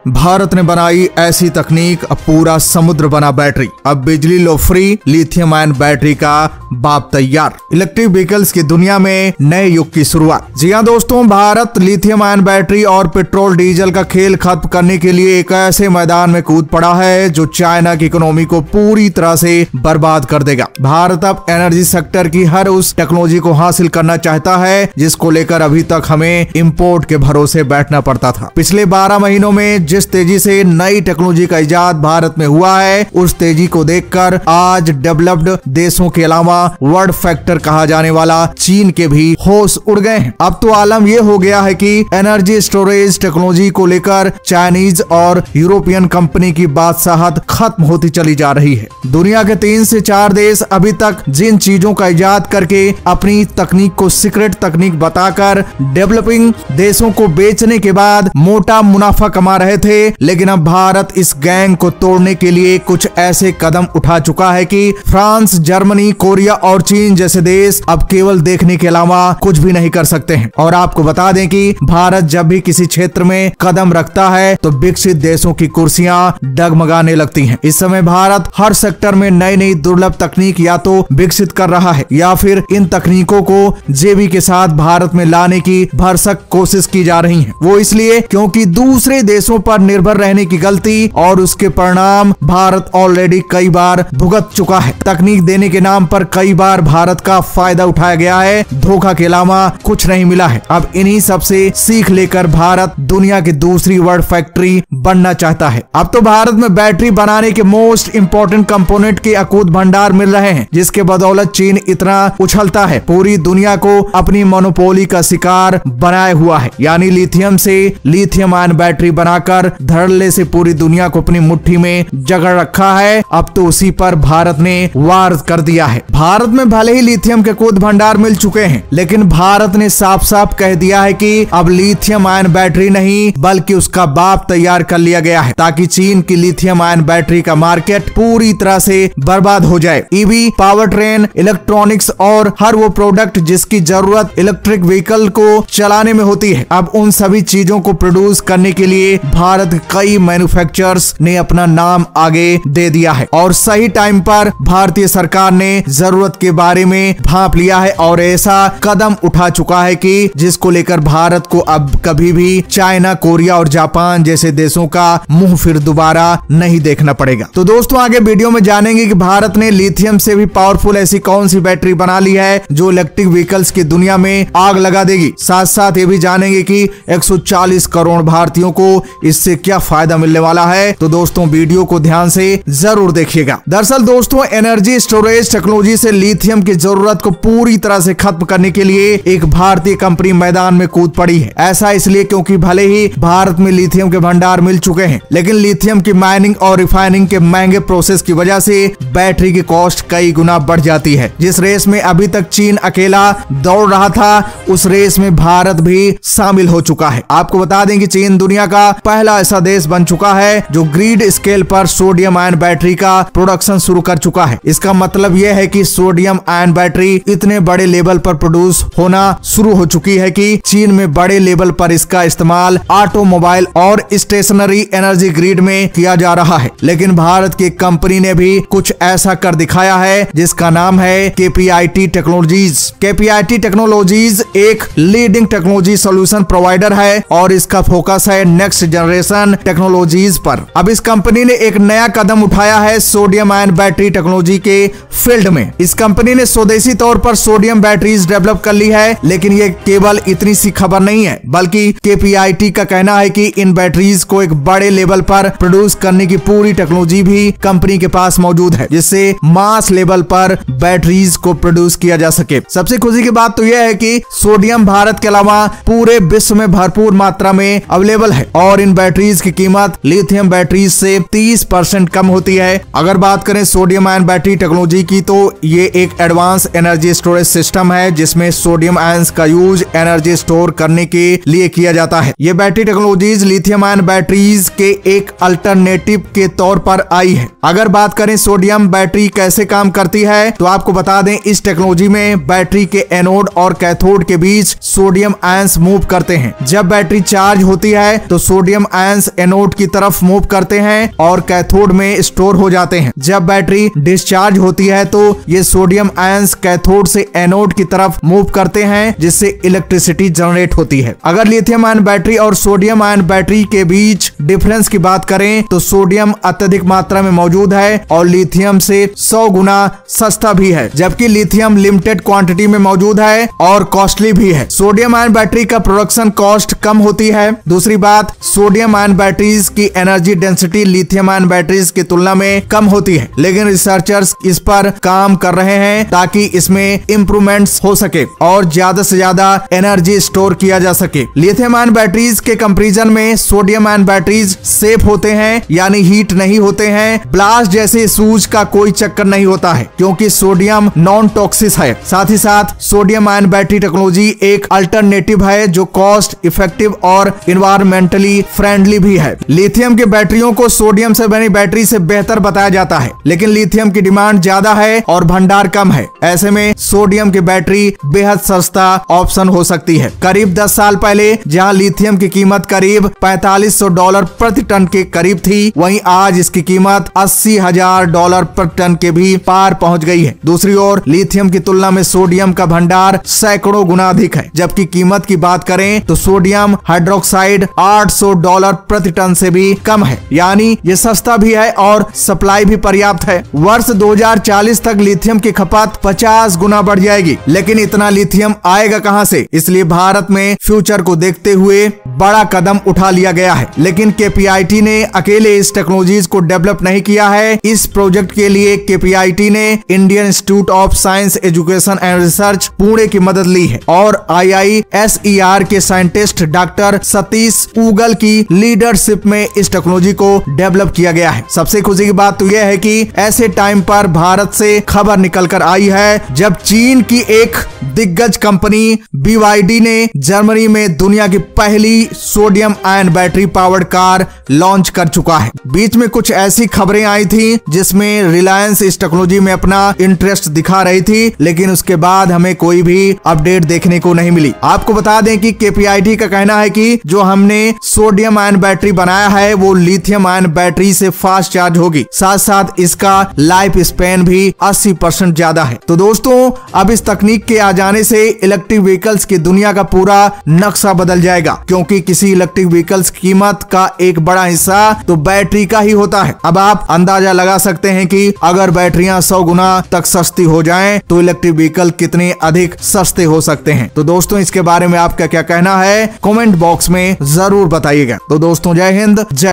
भारत ने बनाई ऐसी तकनीक, अब पूरा समुद्र बना बैटरी। अब बिजली लो फ्री लिथियम आयन बैटरी का बाप तैयार। इलेक्ट्रिक व्हीकल्स की दुनिया में नए युग की शुरुआत। जी हां दोस्तों, भारत लिथियम आयन बैटरी और पेट्रोल डीजल का खेल खत्म करने के लिए एक ऐसे मैदान में कूद पड़ा है जो चाइना की इकोनॉमी को पूरी तरह से बर्बाद कर देगा। भारत अब एनर्जी सेक्टर की हर उस टेक्नोलॉजी को हासिल करना चाहता है जिसको लेकर अभी तक हमें इंपोर्ट के भरोसे बैठना पड़ता था। पिछले 12 महीनों में जिस तेजी से नई टेक्नोलॉजी का इजाद भारत में हुआ है, उस तेजी को देखकर आज डेवलप्ड देशों के अलावा वर्ल्ड फैक्टर कहा जाने वाला चीन के भी होश उड़ गए हैं। अब तो आलम यह हो गया है कि एनर्जी स्टोरेज टेक्नोलॉजी को लेकर चाइनीज और यूरोपियन कंपनी की बादशाहत खत्म होती चली जा रही है। दुनिया के 3 से 4 देश अभी तक जिन चीजों का इजाद करके अपनी तकनीक को सीक्रेट तकनीक बताकर डेवलपिंग देशों को बेचने के बाद मोटा मुनाफा कमा रहे थे, लेकिन अब भारत इस गैंग को तोड़ने के लिए कुछ ऐसे कदम उठा चुका है कि फ्रांस, जर्मनी, कोरिया और चीन जैसे देश अब केवल देखने के अलावा कुछ भी नहीं कर सकते हैं। और आपको बता दें कि भारत जब भी किसी क्षेत्र में कदम रखता है तो विकसित देशों की कुर्सियां डगमगाने लगती हैं। इस समय भारत हर सेक्टर में नई नई दुर्लभ तकनीक या तो विकसित कर रहा है या फिर इन तकनीकों को जेबी के साथ भारत में लाने की भरसक कोशिश की जा रही है। वो इसलिए क्योंकि दूसरे देशों पर निर्भर रहने की गलती और उसके परिणाम भारत ऑलरेडी कई बार भुगत चुका है। तकनीक देने के नाम पर कई बार भारत का फायदा उठाया गया है, धोखा के अलावा कुछ नहीं मिला है। अब इन्हीं सबसे सीख लेकर भारत दुनिया की दूसरी वर्ल्ड फैक्ट्री बनना चाहता है। अब तो भारत में बैटरी बनाने के मोस्ट इंपोर्टेंट कंपोनेंट के अकूत भंडार मिल रहे हैं, जिसके बदौलत चीन इतना उछलता है, पूरी दुनिया को अपनी मोनोपोली का शिकार बनाए हुआ है। यानी लिथियम से लिथियम आयन बैटरी बनाकर धड़ल्ले से पूरी दुनिया को अपनी मुट्ठी में जकड़ रखा है। अब तो उसी पर भारत ने वार कर दिया है। भारत में भले ही लिथियम के अकूत भंडार मिल चुके हैं, लेकिन भारत ने साफ साफ कह दिया है कि अब लिथियम आयन बैटरी नहीं बल्कि उसका बाप तैयार कर लिया गया है, ताकि चीन की लिथियम आयन बैटरी का मार्केट पूरी तरह से बर्बाद हो जाए। ईवी, पावर ट्रेन, इलेक्ट्रॉनिक्स और हर वो प्रोडक्ट जिसकी जरूरत इलेक्ट्रिक व्हीकल को चलाने में होती है, अब उन सभी चीजों को प्रोड्यूस करने के लिए भारत कई मैन्युफैक्चरर्स ने अपना नाम आगे दे दिया है। और सही टाइम पर भारतीय सरकार ने जरूरत के बारे में भांप लिया है और ऐसा कदम उठा चुका है कि जिसको लेकर भारत को अब कभी भी चाइना, कोरिया और जापान जैसे देशों का मुंह फिर दोबारा नहीं देखना पड़ेगा। तो दोस्तों, आगे वीडियो में जानेंगे कि भारत ने लिथियम से भी पावरफुल ऐसी कौन सी बैटरी बना ली है जो इलेक्ट्रिक व्हीकल्स की दुनिया में आग लगा देगी। साथ साथ ये भी जानेंगे कि 140 करोड़ भारतीयों को इससे क्या फायदा मिलने वाला है। तो दोस्तों, वीडियो को ध्यान से जरूर देखिएगा। दरअसल दोस्तों, एनर्जी स्टोरेज टेक्नोलॉजी से लिथियम की जरूरत को पूरी तरह से खत्म करने के लिए एक भारतीय कंपनी मैदान में कूद पड़ी है। ऐसा इसलिए क्योंकि भले ही भारत में लिथियम के भंडार मिल चुके हैं, लेकिन लिथियम की माइनिंग और रिफाइनिंग के महंगे प्रोसेस की वजह से बैटरी की कॉस्ट कई गुना बढ़ जाती है। जिस रेस में अभी तक चीन अकेला दौड़ रहा था, उस रेस में भारत भी शामिल हो चुका है। आपको बता दें कि चीन दुनिया का पहला ऐसा देश बन चुका है जो ग्रिड स्केल पर सोडियम आयन बैटरी का प्रोडक्शन शुरू कर चुका है। इसका मतलब यह है कि सोडियम आयन बैटरी इतने बड़े लेवल पर प्रोड्यूस होना शुरू हो चुकी है कि चीन में बड़े लेवल पर इसका इस्तेमाल ऑटोमोबाइल और स्टेशनरी एनर्जी ग्रिड में किया जा रहा है। लेकिन भारत की कंपनी ने भी कुछ ऐसा कर दिखाया है जिसका नाम है केपीआईटी टेक्नोलॉजीज। केपीआईटी टेक्नोलॉजीज एक लीडिंग टेक्नोलॉजी सॉल्यूशन प्रोवाइडर है और इसका फोकस है नेक्स्ट जनरेशन टेक्नोलॉजीज पर। अब इस कंपनी ने एक नया कदम उठाया है सोडियम आयन बैटरी टेक्नोलॉजी के फील्ड में। इस कंपनी ने स्वदेशी तौर पर सोडियम बैटरीज डेवलप कर ली है, लेकिन ये केवल इतनी सी खबर नहीं है, बल्कि केपीआईटी का कहना है कि इन बैटरीज को एक बड़े लेवल पर प्रोड्यूस करने की पूरी टेक्नोलॉजी भी कंपनी के पास मौजूद है, जिससे मास लेवल पर बैटरीज को प्रोड्यूस किया जा सके। सबसे खुशी की बात तो यह है कि सोडियम भारत के अलावा पूरे विश्व में भरपूर मात्रा में अवेलेबल है और इन बैटरीज की कीमत लिथियम बैटरीज से 30% कम होती है। अगर बात करें सोडियम आयन बैटरी टेक्नोलॉजी की, तो ये एक एडवांस एनर्जी स्टोरेज सिस्टम है जिसमें सोडियम आयंस का यूज एनर्जी स्टोर करने के लिए किया जाता है। ये battery technologies lithium ion batteries के एक अल्टरनेटिव के तौर पर आई है। अगर बात करें सोडियम बैटरी कैसे काम करती है तो आपको बता दें, इस टेक्नोलॉजी में बैटरी के एनोड और कैथोड के बीच सोडियम आयंस मूव करते हैं। जब बैटरी चार्ज होती है तो सोडियम आयंस एनोड की तरफ मूव करते हैं और कैथोड में स्टोर हो जाते हैं। जब बैटरी डिस्चार्ज होती है तो ये सोडियम आयंस कैथोड से एनोड की तरफ मूव करते हैं जिससे इलेक्ट्रिसिटी जनरेट होती है। अगर लिथियम आयन बैटरी और सोडियम आयन बैटरी के बीच डिफरेंस की बात करें तो सोडियम अत्यधिक मात्रा में मौजूद है और लिथियम से 100 गुना सस्ता भी है, जबकि लिथियम लिमिटेड क्वांटिटी में मौजूद है और कॉस्टली भी है। सोडियम आयन बैटरी का प्रोडक्शन कॉस्ट कम होती है। दूसरी बात, सोडियम आयन बैटरीज की energy density lithium ion batteries की तुलना में कम होती है, लेकिन रिसर्चर्स इस पर काम कर रहे हैं ताकि इसमें इंप्रूवमेंट्स हो सके और ज्यादा से ज्यादा एनर्जी स्टोर किया जा सके। लिथियम आयन बैटरीज के कंपैरिजन में सोडियम आयन बैटरीज सेफ होते हैं, यानी हीट नहीं होते हैं, ब्लास्ट जैसे इशूज का कोई चक्कर नहीं होता है क्योंकि सोडियम नॉन टॉक्सिक है। साथ ही साथ सोडियम आयन बैटरी टेक्नोलॉजी एक अल्टरनेटिव है जो कॉस्ट इफेक्टिव और इन्वायरमेंटली फ्रेंडली भी है। लिथियम की बैटरियों को सोडियम से बनी बैटरी से बेहतर बताया जाता है, लेकिन लिथियम की डिमांड ज्यादा है और भंडार कम है। ऐसे में सोडियम की बैटरी बेहद सस्ता ऑप्शन हो सकती है। करीब 10 साल पहले जहां लिथियम की कीमत करीब $4500 प्रति टन के करीब थी, वहीं आज इसकी कीमत $80,000 प्रति टन के भी पार पहुंच गई है। दूसरी ओर लिथियम की तुलना में सोडियम का भंडार सैकड़ों गुना अधिक है, जबकि कीमत की बात करें तो सोडियम हाइड्रोक्साइड $800 प्रति टन से भी कम है, यानी ये सस्ता भी है और सप्लाई भी पर्याप्त है। वर्ष 2040 तक लिथियम की खपत 50 गुना बढ़ जाएगी, लेकिन इतना लिथियम आएगा कहां से? इसलिए भारत में फ्यूचर को देखते हुए बड़ा कदम उठा लिया गया है, लेकिन केपीआईटी ने अकेले इस टेक्नोलॉजीज को डेवलप नहीं किया है। इस प्रोजेक्ट के लिए केपीआईटी ने Indian institute of science education and research Pune की मदद ली है और IISER के साइंटिस्ट डॉक्टर सतीश उगल की लीडरशिप में इस टेक्नोलॉजी को डेवलप किया गया है। सबसे खुशी की बात तो यह है कि ऐसे टाइम पर भारत से खबर निकल कर आई है जब चीन की एक दिग्गज कंपनी BYD ने जर्मनी में दुनिया की पहली sodium ion battery powered car launch कर चुका है। बीच में कुछ ऐसी खबरें आई थी जिसमें रिलायंस इस टेक्नोलॉजी में अपना इंटरेस्ट दिखा रही थी, लेकिन उसके बाद हमें कोई भी अपडेट देखने को नहीं मिली। आपको बता दें कि केपीआईटी का कहना है कि जो हमने सोडियम आयन बैटरी बनाया है वो लिथियम आयन बैटरी से फास्ट चार्ज होगी, साथ साथ इसका लाइफ स्पेन भी 80% ज्यादा है। तो दोस्तों, अब इस तकनीक के आ जाने से इलेक्ट्रिक व्हीकल्स की दुनिया का पूरा नक्शा बदल जाएगा, क्योंकि किसी इलेक्ट्रिक व्हीकल्स कीमत का एक बड़ा हिस्सा तो बैटरी का ही होता है। अब आप अंदाजा लगा सकते हैं कि अगर बैटरियां 100 गुना तक सस्ती हो जाएं तो इलेक्ट्रिक व्हीकल कितने अधिक सस्ते हो सकते हैं। तो दोस्तों, इसके बारे में आपका क्या कहना है कमेंट बॉक्स में जरूर बताइएगा। तो दोस्तों, जय हिंद, जय